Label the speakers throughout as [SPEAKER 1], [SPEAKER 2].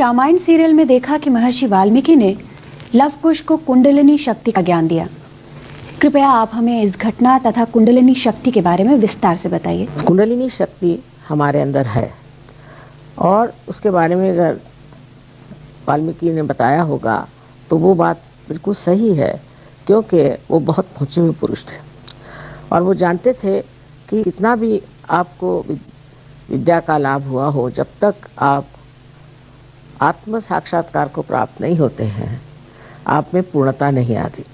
[SPEAKER 1] Ramayan serial में देखा कि महर्षि वाल्मीकि ने लव कुश को कुंडलिनी शक्ति का ज्ञान दिया। कृपया आप हमें इस घटना तथा कुंडलिनी शक्ति के बारे में विस्तार से बताइए।
[SPEAKER 2] कुंडलिनी शक्ति हमारे अंदर है और उसके बारे में अगर वाल्मीकि ने बताया होगा तो वो बात बिल्कुल सही है, क्योंकि वो बहुत पहुँचे हुए पुरुष थे और वो जानते थे कि कितना भी आपको विद्या का लाभ हुआ हो, जब तक आप आत्म साक्षात्कार को प्राप्त नहीं होते हैं आप में पूर्णता नहीं आती।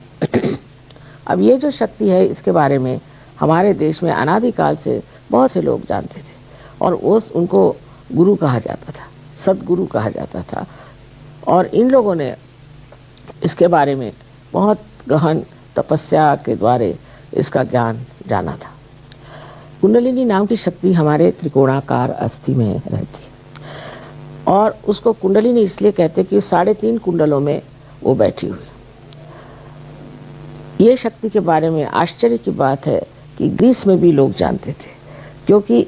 [SPEAKER 2] अब ये जो शक्ति है इसके बारे में हमारे देश में अनादिकाल से बहुत से लोग जानते थे और उनको गुरु कहा जाता था, सदगुरु कहा जाता था और इन लोगों ने इसके बारे में बहुत गहन तपस्या के द्वारा इसका ज्ञान जाना था। कुंडलिनी नाम की शक्ति हमारे त्रिकोणाकार अस्थि में रहती है और उसको कुंडलिनी इसलिए कहते कि 3.5 कुंडलों में वो बैठी हुई। ये शक्ति के बारे में आश्चर्य की बात है कि ग्रीस में भी लोग जानते थे, क्योंकि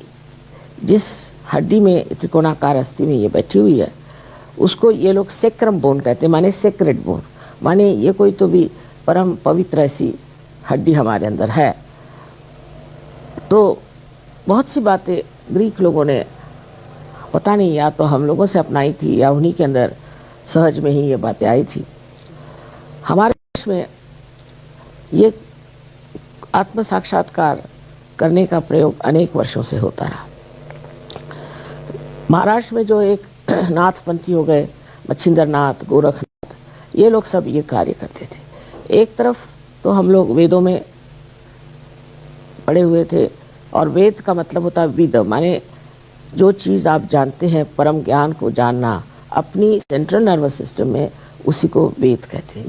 [SPEAKER 2] जिस हड्डी में त्रिकोणाकार अस्थि में ये बैठी हुई है उसको ये लोग सेक्रम बोन कहते हैं, माने सेक्रेट बोन, माने ये कोई तो भी परम पवित्र ऐसी हड्डी हमारे अंदर है। तो बहुत सी बातें ग्रीक लोगों ने पता नहीं या तो हम लोगों से अपनाई थी या उन्हीं के अंदर सहज में ही ये बातें आई थी। हमारे देश में ये आत्म साक्षात्कार करने का प्रयोग अनेक वर्षों से होता रहा। महाराष्ट्र में जो एक नाथपंथी हो गए, मच्छिंद्र नाथ, गोरखनाथ, ये लोग सब ये कार्य करते थे। एक तरफ तो हम लोग वेदों में पढ़े हुए थे और वेद का मतलब होता है विद, माने जो चीज़ आप जानते हैं, परम ज्ञान को जानना अपनी सेंट्रल नर्वस सिस्टम में, उसी को वेद कहते हैं।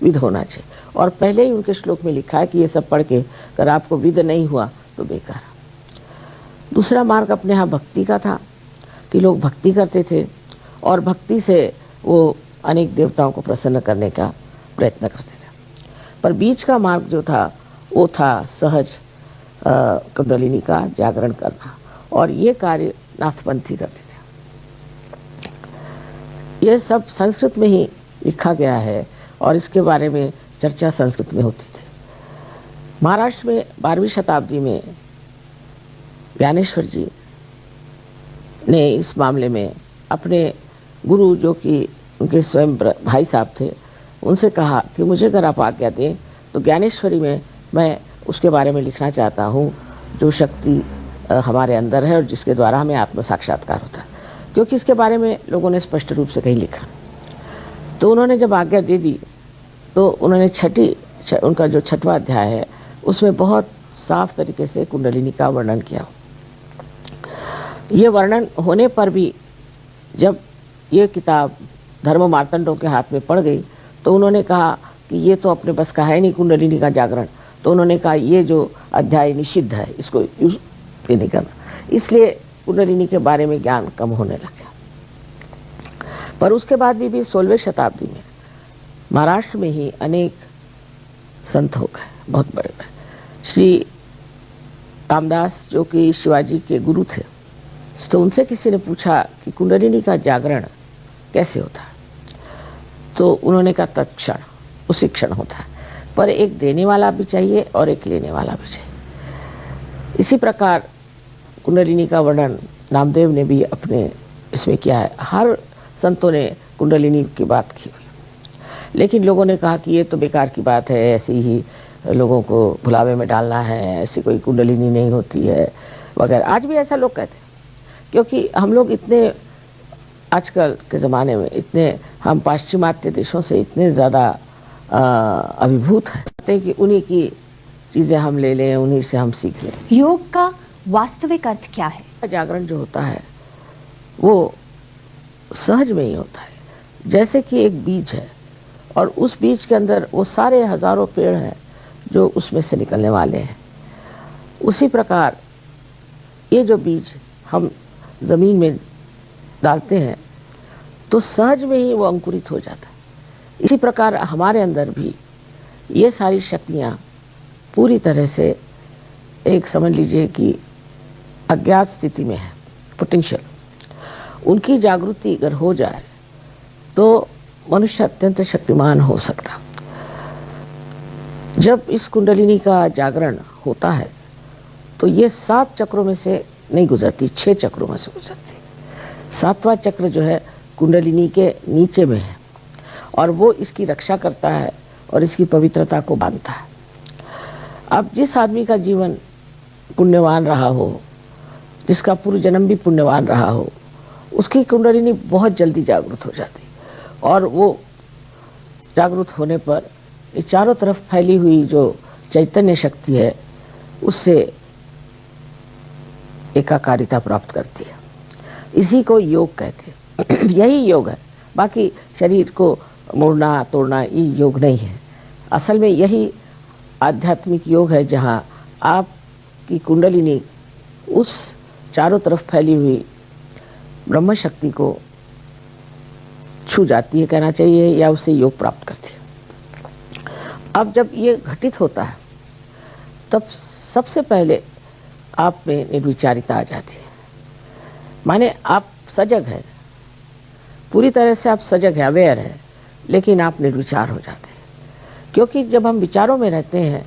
[SPEAKER 2] विद होना चाहिए और पहले ही उनके श्लोक में लिखा है कि ये सब पढ़ के अगर आपको विद नहीं हुआ तो बेकार। दूसरा मार्ग अपने यहाँ भक्ति का था कि लोग भक्ति करते थे और भक्ति से वो अनेक देवताओं को प्रसन्न करने का प्रयत्न करते थे। पर बीच का मार्ग जो था वो था सहज कुंडलिनी का जागरण करना और ये कार्य नाथपंथी करते थे। ये सब संस्कृत में ही लिखा गया है और इसके बारे में चर्चा संस्कृत में होती थी। महाराष्ट्र में 12वीं शताब्दी में ज्ञानेश्वर जी ने इस मामले में अपने गुरु, जो कि उनके स्वयं भाई साहब थे, उनसे कहा कि मुझे अगर आप आज्ञा दें तो ज्ञानेश्वरी में मैं उसके बारे में लिखना चाहता हूँ जो शक्ति हमारे अंदर है और जिसके द्वारा हमें आत्म साक्षात्कार होता है, क्योंकि इसके बारे में लोगों ने स्पष्ट रूप से कहीं लिखा। तो उन्होंने जब आज्ञा दे दी तो उन्होंने उनका जो 6वां अध्याय है उसमें बहुत साफ तरीके से कुंडलिनी का वर्णन किया। ये वर्णन होने पर भी जब ये किताब धर्म मार्तंडों के हाथ में पड़ गई तो उन्होंने कहा कि ये तो अपने बस का है नहीं कुंडलिनी का जागरण, तो उन्होंने कहा ये जो अध्याय निषिद्ध है, इसको यूज नहीं करना। इसलिए कुंडलिनी के बारे में ज्ञान कम होने लगा। पर उसके बाद भी 16वीं शताब्दी में महाराष्ट्र में ही अनेक संत हो गए, बहुत बड़े बड़े। श्री रामदास जो कि शिवाजी के गुरु थे, तो उनसे किसी ने पूछा कि कुंडलिनी का जागरण कैसे होता है, तो उन्होंने कहा तत्क्षण, उसी क्षण होता है, पर एक देने वाला भी चाहिए और एक लेने वाला भी चाहिए। इसी प्रकार कुंडलिनी का वर्णन नामदेव ने भी अपने इसमें किया है। हर संतों ने कुंडलिनी की बात की हुई, लेकिन लोगों ने कहा कि ये तो बेकार की बात है, ऐसी ही लोगों को भुलावे में डालना है, ऐसी कोई कुंडलिनी नहीं होती है वगैरह। आज भी ऐसा लोग कहते हैं, क्योंकि हम लोग इतने आजकल के ज़माने में इतने हम पाश्चिमात्य देशों से इतने ज़्यादा अभिभूत हैं कि उन्हीं की चीज़ें हम ले लें, उन्हीं से हम सीख लें।
[SPEAKER 1] योग का वास्तविक अर्थ क्या है?
[SPEAKER 2] जागरण जो होता है वो सहज में ही होता है, जैसे कि एक बीज है और उस बीज के अंदर वो सारे हजारों पेड़ हैं जो उसमें से निकलने वाले हैं। उसी प्रकार ये जो बीज हम ज़मीन में डालते हैं तो सहज में ही वो अंकुरित हो जाता है। इसी प्रकार हमारे अंदर भी ये सारी शक्तियाँ पूरी तरह से एक समझ लीजिए कि अज्ञात स्थिति में है, पोटेंशियल, उनकी जागृति अगर हो जाए तो मनुष्य अत्यंत शक्तिमान हो सकता। जब इस कुंडलिनी का जागरण होता है तो ये 7 चक्रों में से नहीं गुजरती, 6 चक्रों में से गुजरती। 7वां चक्र जो है कुंडलिनी के नीचे में है और वो इसकी रक्षा करता है और इसकी पवित्रता को बांधता है। अब जिस आदमी का जीवन पुण्यवान रहा हो, जिसका पूर्व जन्म भी पुण्यवान रहा हो, उसकी कुंडलिनी बहुत जल्दी जागृत हो जाती और वो जागृत होने पर चारों तरफ फैली हुई जो चैतन्य शक्ति है उससे एकाकारिता प्राप्त करती है। इसी को योग कहते हैं। यही योग है, बाकी शरीर को मोड़ना तोड़ना ये योग नहीं है। असल में यही आध्यात्मिक योग है जहाँ आपकी कुंडलिनी उस चारों तरफ फैली हुई ब्रह्म शक्ति को छू जाती है कहना चाहिए, या उससे योग प्राप्त करती है। अब जब ये घटित होता है तब सबसे पहले आप में निर्विचारिता आ जाती है। माने आप सजग हैं, पूरी तरह से आप सजग हैं, अवेयर हैं, लेकिन आप निर्विचार हो जाते हैं। क्योंकि जब हम विचारों में रहते हैं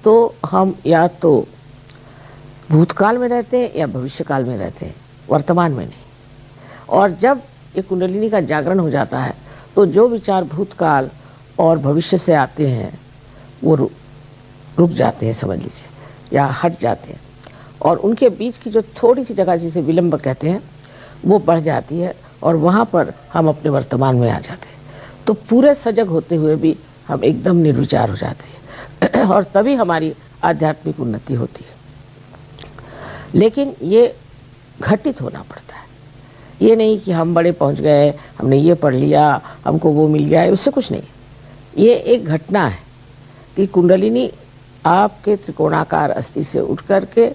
[SPEAKER 2] तो हम या तो भूतकाल में रहते हैं या भविष्यकाल में रहते हैं, वर्तमान में नहीं। और जब ये कुंडलिनी का जागरण हो जाता है तो जो विचार भूतकाल और भविष्य से आते हैं वो रुक जाते हैं, समझ लीजिए, या हट जाते हैं, और उनके बीच की जो थोड़ी सी जगह जिसे विलंब कहते हैं वो बढ़ जाती है और वहाँ पर हम अपने वर्तमान में आ जाते हैं। तो पूरे सजग होते हुए भी हम एकदम निर्विचार हो जाते हैं और तभी हमारी आध्यात्मिक उन्नति होती है। लेकिन ये घटित होना पड़ता है, ये नहीं कि हम बड़े पहुंच गए, हमने ये पढ़ लिया, हमको वो मिल गया, उससे कुछ नहीं। ये एक घटना है कि कुंडलिनी आपके त्रिकोणाकार अस्थि से उठ करके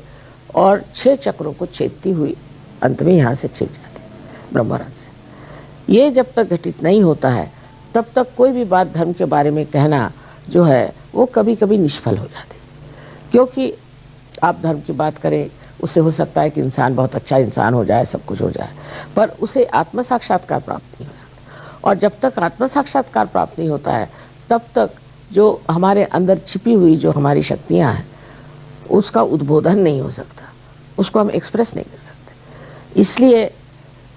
[SPEAKER 2] और 6 चक्रों को छेदती हुई अंत में यहाँ से छेद जाती है ब्रह्मरंध्र से। ये जब तक घटित नहीं होता है तब तक कोई भी बात धर्म के बारे में कहना जो है वो कभी कभी निष्फल हो जाती है। क्योंकि आप धर्म की बात करें, उससे हो सकता है कि इंसान बहुत अच्छा इंसान हो जाए, सब कुछ हो जाए, पर उसे आत्म साक्षात्कार प्राप्त नहीं हो सकता। और जब तक आत्म साक्षात्कार प्राप्त नहीं होता है तब तक जो हमारे अंदर छिपी हुई जो हमारी शक्तियां हैं उसका उद्बोधन नहीं हो सकता, उसको हम एक्सप्रेस नहीं कर सकते। इसलिए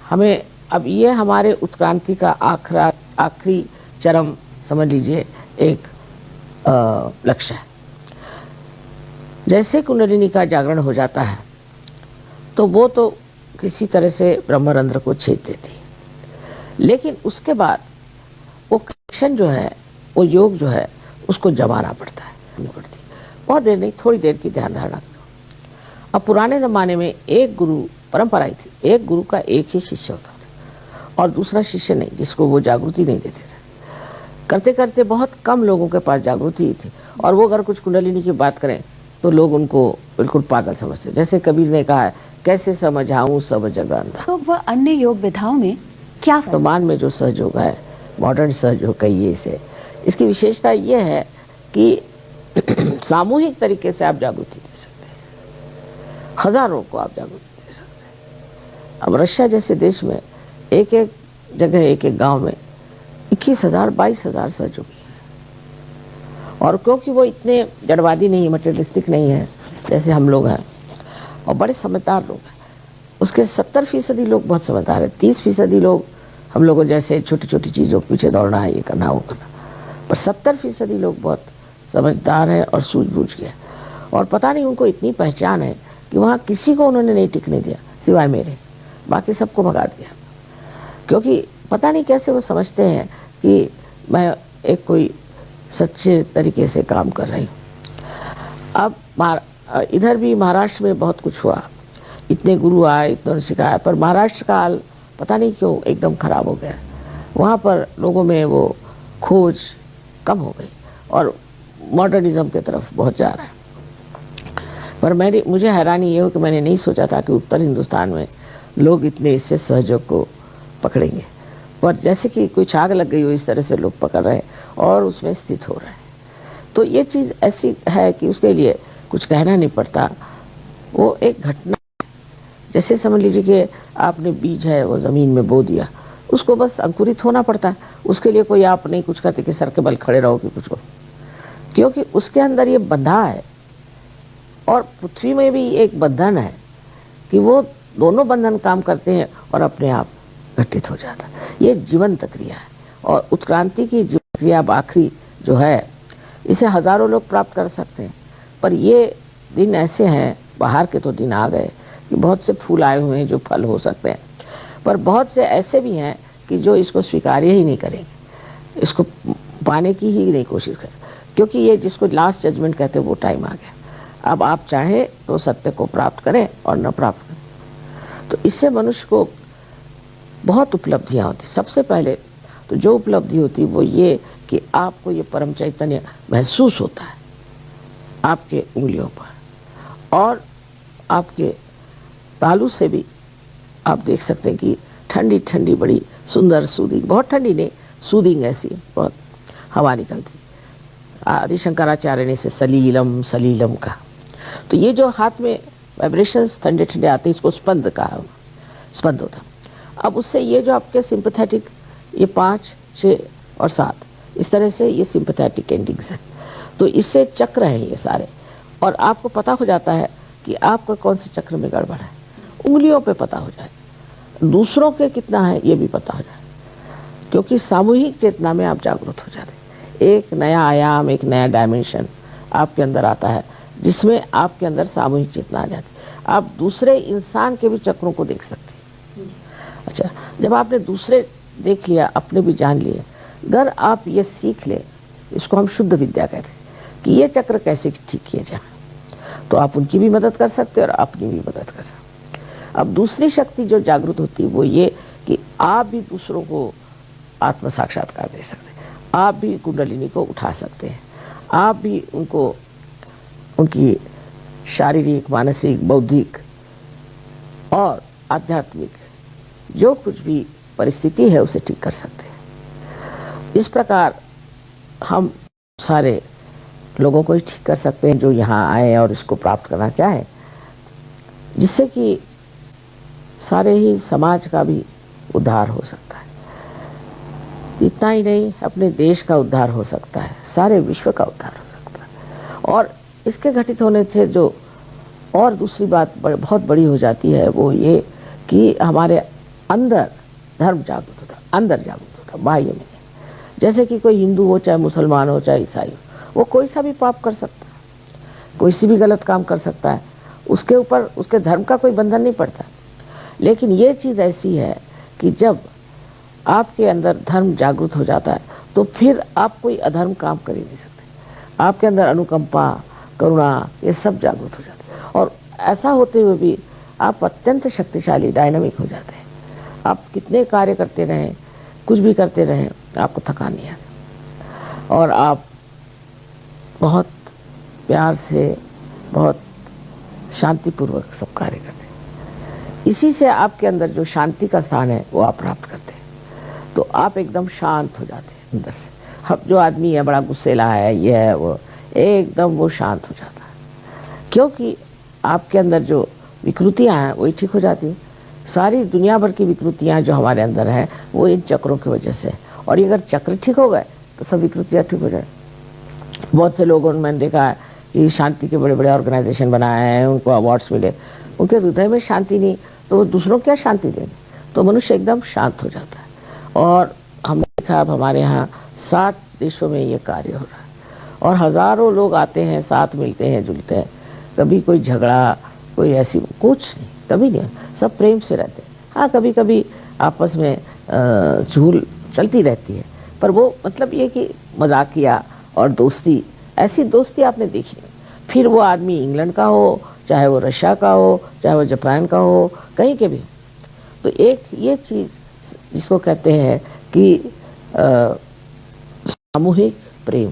[SPEAKER 2] हमें अब ये हमारे उत्क्रांति का आखिरी चरम समझ लीजिए एक लक्ष्य है। जैसे कुंडलिनी का जागरण हो जाता है तो वो तो किसी तरह से ब्रह्मरंध्र को छेद देती है, लेकिन उसके बाद वो कनेक्शन जो है, वो योग जो है, उसको जमाना पड़ता है। बहुत देर नहीं, थोड़ी देर की ध्यान धारणा करो। अब पुराने ज़माने में एक गुरु परंपरा ही थी, एक गुरु का एक ही शिष्य होता था और दूसरा शिष्य नहीं, जिसको वो जागृति नहीं देते थे। करते करते बहुत कम लोगों के पास जागृति ही थी, और वो अगर कुछ कुंडलिनी की बात करें तो लोग उनको बिल्कुल पागल समझते। जैसे कबीर ने कहा है, कैसे समझाऊं सब जगह अंधा।
[SPEAKER 1] तो वह अन्य योग विधाओं में क्या
[SPEAKER 2] वर्तमान में जो सहयोग है, मॉडर्न सहयोग कहिए इसे, इसकी विशेषता यह है कि सामूहिक तरीके से आप जागृति दे सकते हैं, हजारों को आप जागृति दे सकते हैं। अब रशिया जैसे देश में एक एक जगह, एक एक गांव में 21,000 22,000 सहयोगी हैं। और क्योंकि वो इतने जड़वादी नहीं, मटेरियलिस्टिक नहीं है जैसे हम लोग हैं, और बड़े समझदार लोग हैं, उसके 70% लोग बहुत समझदार है, 30% लोग हम लोगों जैसे छोटी छोटी चीज़ों के पीछे दौड़ना है, ये करना वो करना, पर 70% लोग बहुत समझदार हैं और सूझबूझ गए। और पता नहीं उनको इतनी पहचान है कि वहाँ किसी को उन्होंने नहीं टिकने दिया सिवाय मेरे, बाकी सबको भगा दिया। क्योंकि पता नहीं कैसे वो समझते हैं कि मैं एक कोई सच्चे तरीके से काम कर रही हूँ। अब इधर भी महाराष्ट्र में बहुत कुछ हुआ, इतने गुरु आए, इतना सिखाया, पर महाराष्ट्र का हाल पता नहीं क्यों एकदम खराब हो गया। वहाँ पर लोगों में वो खोज कम हो गई और मॉडर्निज्म की तरफ बहुत जा रहा है। पर मुझे हैरानी ये हो कि मैंने नहीं सोचा था कि उत्तर हिंदुस्तान में लोग इतने इससे सहयोग को पकड़ेंगे, पर जैसे कि कुछ आग लग गई हो इस तरह से लोग पकड़ रहे हैं और उसमें स्थित हो रहे हैं। तो ये चीज़ ऐसी है कि उसके लिए कुछ कहना नहीं पड़ता, वो एक घटना जैसे समझ लीजिए कि आपने बीज है वो ज़मीन में बो दिया, उसको बस अंकुरित होना पड़ता है। उसके लिए कोई आप नहीं कुछ कहते कि सर के बल खड़े रहो कि कुछ करो, क्योंकि उसके अंदर ये बंधा है। और पृथ्वी में भी एक बंधन है कि वो दोनों बंधन काम करते हैं और अपने आप घटित हो जाता है। ये जीवंत क्रिया है और उत्क्रांति की जीवन क्रिया आखिरी जो है, इसे हजारों लोग प्राप्त कर सकते हैं। पर ये दिन ऐसे हैं, बाहर के तो दिन आ गए कि बहुत से फूल आए हुए हैं जो फल हो सकते हैं, पर बहुत से ऐसे भी हैं कि जो इसको स्वीकार्य ही नहीं करेंगे, इसको पाने की ही नहीं कोशिश करें, क्योंकि ये जिसको लास्ट जजमेंट कहते हैं वो टाइम आ गया। अब आप चाहे तो सत्य को प्राप्त करें और न प्राप्त करें। तो इससे मनुष्य को बहुत उपलब्धियां होती। सबसे पहले तो जो उपलब्धि होती वो ये कि आपको ये परम चैतन्य महसूस होता है आपके उंगलियों पर, और आपके तालू से भी आप देख सकते हैं कि ठंडी ठंडी बड़ी सुंदर सूदिंग, बहुत ठंडी नहीं, सूदिंग ऐसी बहुत हवा निकलती। आदि शंकराचार्य ने इसे सलीलम सलीलम कहा। तो ये जो हाथ में वाइब्रेशंस ठंडे ठंडे आते हैं, इसको स्पंद कहा, स्पंद होता। अब उससे ये जो आपके सिंपैथेटिक, ये 5, 6 और 7 इस तरह से ये सिंपैथेटिक एंडिंग्स हैं। तो इससे चक्र हैं ये सारे, और आपको पता हो जाता है कि आपका कौन से चक्र में गड़बड़ है। उंगलियों पे पता हो जाए, दूसरों के कितना है ये भी पता हो जाए, क्योंकि सामूहिक चेतना में आप जागरूक हो जाते हैं। एक नया आयाम, एक नया डायमेंशन आपके अंदर आता है, जिसमें आपके अंदर सामूहिक चेतना आ जाती है। आप दूसरे इंसान के भी चक्रों को देख सकते हैं। अच्छा, जब आपने दूसरे देख लिया, अपने भी जान लिए, अगर आप ये सीख ले, इसको हम शुद्ध विद्या कहते हैं कि ये चक्र कैसे ठीक किए जाए, तो आप उनकी भी मदद कर सकते हैं और अपनी भी मदद कर सकते हैं। अब दूसरी शक्ति जो जागृत होती है वो ये कि आप भी दूसरों को आत्म साक्षात्कार दे सकते हैं, आप भी कुंडलिनी को उठा सकते हैं, आप भी उनको उनकी शारीरिक, मानसिक, बौद्धिक और आध्यात्मिक जो कुछ भी परिस्थिति है उसे ठीक कर सकते हैं। इस प्रकार हम सारे लोगों को ही ठीक कर सकते हैं जो यहाँ आए और इसको प्राप्त करना चाहें, जिससे कि सारे ही समाज का भी उद्धार हो सकता है। इतना ही नहीं, अपने देश का उद्धार हो सकता है, सारे विश्व का उद्धार हो सकता है। और इसके घटित होने से जो और दूसरी बात बहुत बड़ी हो जाती है वो ये कि हमारे अंदर धर्म जागृत होता, अंदर जागृत होता, बाह्य में। जैसे कि कोई हिंदू हो, चाहे मुसलमान हो, चाहे ईसाई हो, वो कोई सा भी पाप कर सकता है, कोई सी भी गलत काम कर सकता है, उसके ऊपर उसके धर्म का कोई बंधन नहीं पड़ता। लेकिन ये चीज़ ऐसी है कि जब आपके अंदर धर्म जागृत हो जाता है तो फिर आप कोई अधर्म काम कर ही नहीं सकते। आपके अंदर अनुकंपा, करुणा, ये सब जागृत हो जाते हैं, और ऐसा होते हुए भी आप अत्यंत शक्तिशाली, डायनामिक हो जाते हैं। आप कितने कार्य करते रहें, कुछ भी करते रहें, आपको थकान नहीं आती, और आप बहुत प्यार से, बहुत शांतिपूर्वक सब कार्य करते हैं। इसी से आपके अंदर जो शांति का स्थान है वो आप प्राप्त करते हैं। तो आप एकदम शांत हो जाते हैं अंदर से। अब जो आदमी है बड़ा गुस्सेला है, ये है वो, एकदम वो शांत हो जाता है, क्योंकि आपके अंदर जो विकृतियां हैं वही ठीक हो जाती हैं। सारी दुनिया भर की विकृतियां जो हमारे अंदर हैं वो इन चक्रों की वजह से, और ये अगर चक्र ठीक हो गए तो सब विकृतियां ठीक हो जाए। बहुत से लोगों ने मैंने देखा है कि शांति के बड़े बड़े ऑर्गेनाइजेशन बनाए हैं, उनको अवार्ड्स मिले, उनके हृदय में शांति नहीं, तो वो दूसरों को क्या शांति देंगे। तो मनुष्य एकदम शांत हो जाता है। और हमने देखा अब हमारे यहाँ 7 देशों में ये कार्य हो रहा है, और हजारों लोग आते हैं, साथ मिलते हैं, जुलते हैं, कभी कोई झगड़ा, कोई ऐसी कुछ नहीं, कभी नहीं, सब प्रेम से रहते हैं। हाँ, कभी कभी आपस में झूल चलती रहती है, पर वो मतलब ये कि मजाकिया और दोस्ती, ऐसी दोस्ती आपने देखी नहीं। फिर वो आदमी इंग्लैंड का हो, चाहे वो रशिया का हो, चाहे वो जापान का हो, कहीं के भी। तो एक ये चीज़ जिसको कहते हैं कि सामूहिक प्रेम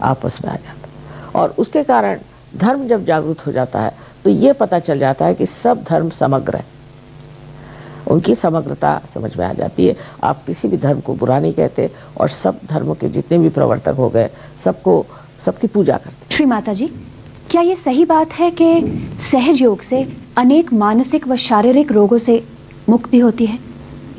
[SPEAKER 2] आपस में आ जाता है, और उसके कारण धर्म जब जागृत हो जाता है तो ये पता चल जाता है कि सब धर्म समग्र है, उनकी समग्रता समझ में आ जाती है। आप किसी भी धर्म को बुरा नहीं कहते, और सब धर्मों के जितने भी प्रवर्तक हो गए सबको, सबकी पूजा करते।
[SPEAKER 1] श्री माता जी, क्या ये सही बात है कि सहज योग से अनेक मानसिक व शारीरिक रोगों से मुक्ति होती है?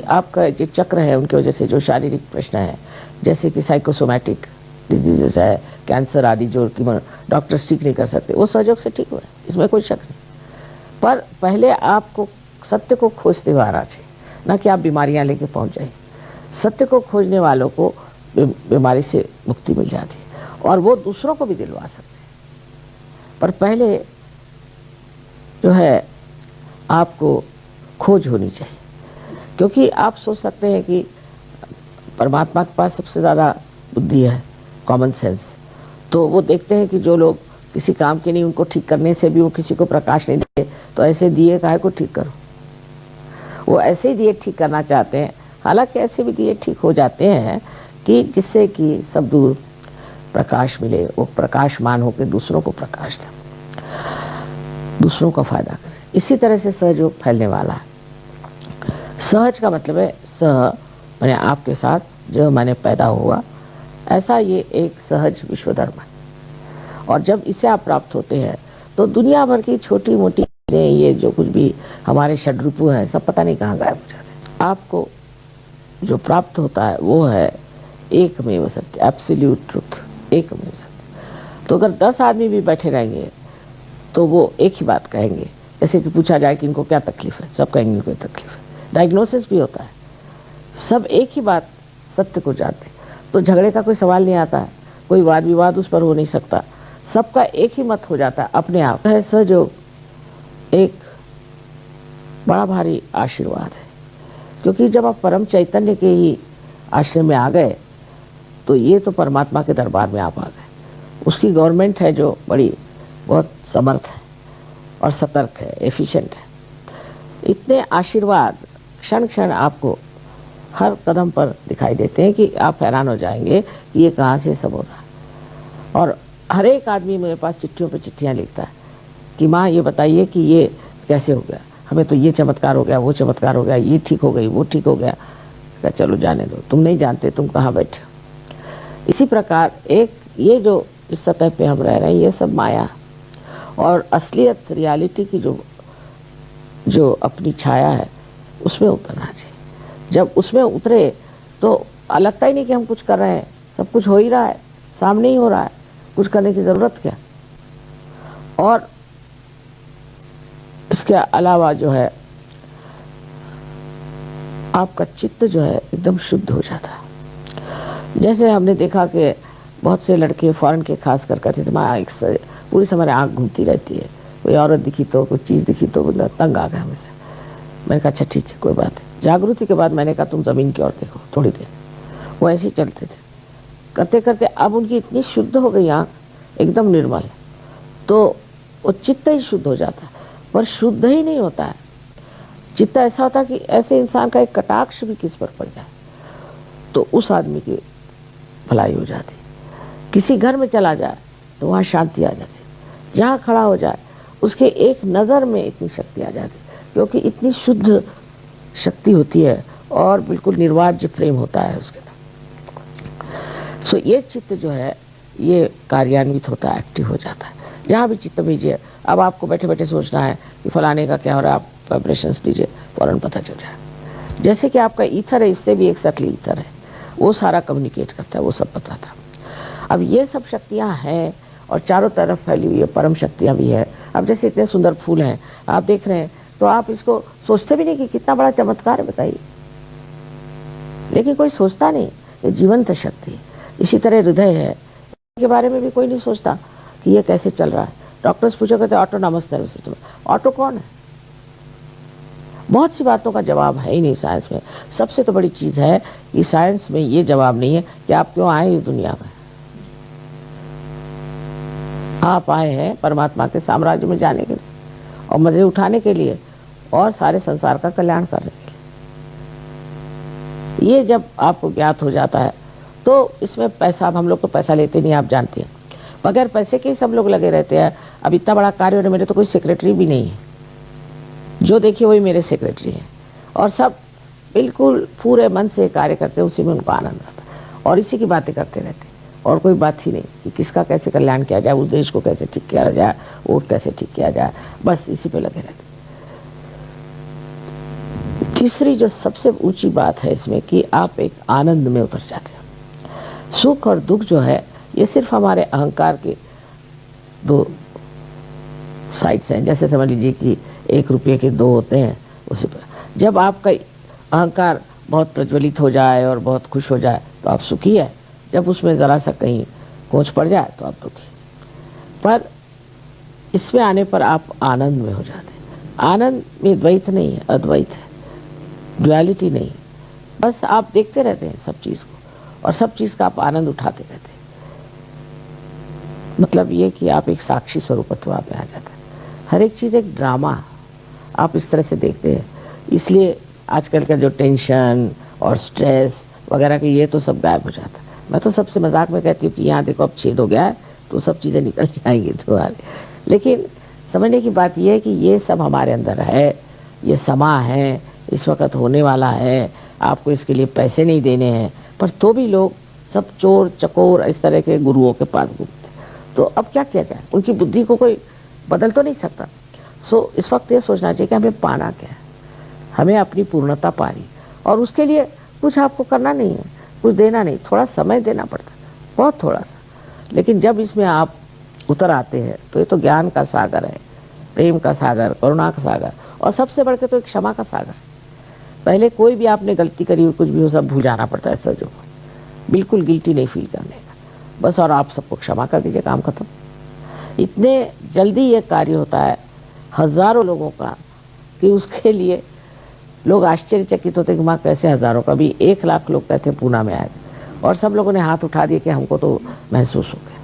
[SPEAKER 2] आपका जो चक्र है उनकी वजह से जो शारीरिक प्रश्न है, जैसे कि साइकोसोमैटिक डिजीजेस है, कैंसर आदि, जो कि डॉक्टर्स ठीक नहीं कर सकते, वो सहयोग से ठीक हुआ है, इसमें कोई शक नहीं। पर पहले आपको सत्य को खोजते हुए आना चाहिए, न कि आप बीमारियां लेके पहुंच जाए। सत्य को खोजने वालों को बीमारी से मुक्ति मिल जाती है और वो दूसरों को भी दिलवा सकते हैं। पर पहले जो है आपको खोज होनी चाहिए, क्योंकि आप सोच सकते हैं कि परमात्मा के पास सबसे ज़्यादा बुद्धि है, कॉमन सेंस। तो वो देखते हैं कि जो लोग किसी काम के नहीं, उनको ठीक करने से भी वो किसी को प्रकाश नहीं देते, तो ऐसे दिए काहे को ठीक करो। वो ऐसे ही दिए ठीक करना चाहते हैं, हालांकि ऐसे भी दिए ठीक हो जाते हैं कि जिससे कि सब दूर प्रकाश मिले, वो प्रकाशमान होकर दूसरों को प्रकाश दे, दूसरों का फायदा करे। इसी तरह से सहयोग फैलने वाला है। सहज का मतलब है सह मैंने आपके साथ, जो मैंने पैदा हुआ, ऐसा ये एक सहज विश्व धर्म है। और जब इसे आप प्राप्त होते हैं तो दुनिया भर की छोटी मोटी चीजें, ये जो कुछ भी हमारे षड्रूप हैं, सब पता नहीं कहाँ गायब हो जाते हैं। आपको जो प्राप्त होता है वो है एकमेव सत्य, एब्सोल्यूट ट्रुथ, एकमेव सत्य। तो अगर 10 आदमी भी बैठे रहेंगे तो वो एक ही बात कहेंगे। जैसे कि पूछा जाए कि इनको क्या तकलीफ है, सब कहेंगे कोई तकलीफ है। डायग्नोसिस भी होता है, सब एक ही बात सत्य को जानते, तो झगड़े का कोई सवाल नहीं आता है, कोई वाद विवाद उस पर हो नहीं सकता, सबका एक ही मत हो जाता है अपने आप। है सहयोग एक बड़ा भारी आशीर्वाद है, क्योंकि जब आप परम चैतन्य के ही आश्रम में आ गए तो ये तो परमात्मा के दरबार में आप आ गए। उसकी गवर्नमेंट है जो बड़ी बहुत समर्थ है और सतर्क है, एफिशिएंट है। इतने आशीर्वाद क्षण क्षण आपको हर कदम पर दिखाई देते हैं कि आप हैरान हो जाएंगे कि ये कहाँ से सब हो रहा है। और हर एक आदमी मेरे पास चिट्ठियों पे चिट्ठियाँ लिखता है कि माँ ये बताइए कि ये कैसे हो गया, हमें तो ये चमत्कार हो गया, वो चमत्कार हो गया, ये ठीक हो गई, वो ठीक हो गया। क्या चलो जाने दो, तुम नहीं जानते तुम कहाँ बैठे हो। इसी प्रकार एक ये जो इस सतह पे हम रह रहे हैं, ये सब माया और असलियत रियलिटी की जो अपनी छाया है उसमें उतरना चाहिए। जब उसमें उतरे तो लगता ही नहीं कि हम कुछ कर रहे हैं, सब कुछ हो ही रहा है, सामने ही हो रहा है, कुछ करने की जरूरत क्या। और इसके अलावा जो है आपका चित्त जो है एकदम शुद्ध हो जाता है। जैसे हमने देखा कि बहुत से लड़के फॉरेन के खास कर करते थे, पूरी समय आँख घूमती रहती है, कोई औरत दिखी तो कोई चीज़ दिखी तो मतलब तंग आ गया हमसे। मैंने कहा अच्छा ठीक है कोई बात है। जागृति के बाद मैंने कहा तुम ज़मीन की ओर देखो थोड़ी देर। वो ऐसे ही चलते थे, करते करते अब उनकी इतनी शुद्ध हो गई आँख, एकदम निर्मल, तो वो चित्त ही शुद्ध हो जाता है। पर शुद्ध ही नहीं होता है चित्त, ऐसा होता है कि ऐसे इंसान का एक कटाक्ष भी किस पर पड़ जाए तो उस आदमी की भलाई हो जाती। किसी घर में चला जाए तो वहाँ शांति आ जाती, जहाँ खड़ा हो जाए उसके एक नज़र में इतनी शक्ति आ जाती, क्योंकि इतनी शुद्ध शक्ति होती है और बिल्कुल निर्वाज्य प्रेम होता है उसके अंदर। सो ये चित्त जो है ये कार्यान्वित होता है, एक्टिव हो जाता है। जहाँ भी चित्त भेजिए, अब आपको बैठे बैठे सोचना है कि फलाने का क्या हो रहा है, आप वाइब्रेशंस दीजिए, फौरन पता चल जाए। जैसे कि आपका ईथर है, इससे भी एक सटल ईथर है, वो सारा कम्युनिकेट करता है, वो सब पता था। अब ये सब शक्तियाँ हैं और चारों तरफ फैली हुई है, परम शक्तियाँ भी है। अब जैसे इतने सुंदर फूल हैं आप देख रहे हैं, तो आप इसको सोचते भी नहीं कि कितना बड़ा चमत्कार है, बताइए। लेकिन कोई सोचता नहीं, ये जीवंत शक्ति है। इसी तरह हृदय है, के बारे में भी कोई नहीं सोचता कि ये कैसे चल रहा है। डॉक्टर्स पूछो कहते ऑटोनॉमस नर्वस सिस्टम। ऑटो कौन है? बहुत सी बातों का जवाब है ही नहीं साइंस में। सबसे तो बड़ी चीज़ है कि साइंस में ये जवाब नहीं है कि आप क्यों आए इस दुनिया में। आप आए हैं परमात्मा के साम्राज्य में जाने के लिए और मजे उठाने के लिए और सारे संसार का कल्याण करने के लिए। ये जब आपको ज्ञात हो जाता है तो इसमें पैसा, अब हम लोग तो पैसा लेते नहीं, आप जानते हैं, बगैर पैसे के सब लोग लगे रहते हैं। अब इतना बड़ा कार्य होने, मेरे तो कोई सेक्रेटरी भी नहीं है, जो देखिए वही मेरे सेक्रेटरी हैं और सब बिल्कुल पूरे मन से कार्य करते हैं, उसी में उनको आनंद आता है और इसी की बातें करते रहते हैं और कोई बात ही नहीं कि किसका कैसे कल्याण किया जाए, उस देश को कैसे ठीक किया जाए, वो कैसे ठीक किया जाए, बस इसी पे लगे रहते। तीसरी जो सबसे ऊंची बात है इसमें कि आप एक आनंद में उतर जाते हैं। सुख और दुख जो है ये सिर्फ हमारे अहंकार के दो साइड्स हैं। जैसे समझ लीजिए कि 1 रुपये के 2 होते हैं, उसी पर जब आपका अहंकार बहुत प्रज्वलित हो जाए और बहुत खुश हो जाए तो आप सुखी है, जब उसमें ज़रा सा कहीं कोच पड़ जाए तो आप दुखी। पर इसमें आने पर आप आनंद में हो जाते हैं। आनंद में द्वैत नहीं है, अद्वैत है, ड्युअलिटी नहीं। बस आप देखते रहते हैं सब चीज़ को और सब चीज़ का आप आनंद उठाते रहते हैं। मतलब ये कि आप एक साक्षी स्वरूपत्व आप में आ जाता है। हर एक चीज़ एक ड्रामा आप इस तरह से देखते हैं। इसलिए आजकल का जो टेंशन और स्ट्रेस वगैरह के ये तो सब गायब हो जाता है। मैं तो सबसे मजाक में कहती हूँ कि यहाँ देखो अब छेद हो गया है तो सब चीज़ें निकल जाएंगी तुम्हारे। लेकिन समझने की बात यह है कि ये सब हमारे अंदर है, ये समा है, इस वक्त होने वाला है, आपको इसके लिए पैसे नहीं देने हैं, पर तो भी लोग सब चोर चकोर इस तरह के गुरुओं के पास घूमते। तो अब क्या किया जाए? उनकी बुद्धि को कोई बदल तो नहीं सकता। सो इस वक्त ये सोचना चाहिए कि हमें पाना क्या है, हमें अपनी पूर्णता पानी, और उसके लिए कुछ आपको करना नहीं है, कुछ देना नहीं, थोड़ा समय देना पड़ता है, बहुत थोड़ा सा। लेकिन जब इसमें आप उतर आते हैं तो ये तो ज्ञान का सागर है, प्रेम का सागर, करुणा का सागर, और सबसे बढ़ के तो एक क्षमा का सागर। पहले कोई भी आपने गलती करी हो, कुछ भी हो, सब भूल जाना पड़ता है सर, जो बिल्कुल गिल्टी नहीं फील करने का बस, और आप सबको क्षमा कर दीजिए, काम खत्म। इतने जल्दी ये कार्य होता है हजारों लोगों का कि उसके लिए लोग आश्चर्यचकित होते कि माँ कैसे हजारों का भी 1 लाख लोग कहते हैं पूना में आए और सब लोगों ने हाथ उठा दिए कि हमको तो महसूस हो गया।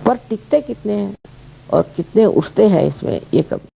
[SPEAKER 2] पर टिकते कितने हैं और कितने उठते हैं इसमें, ये कभी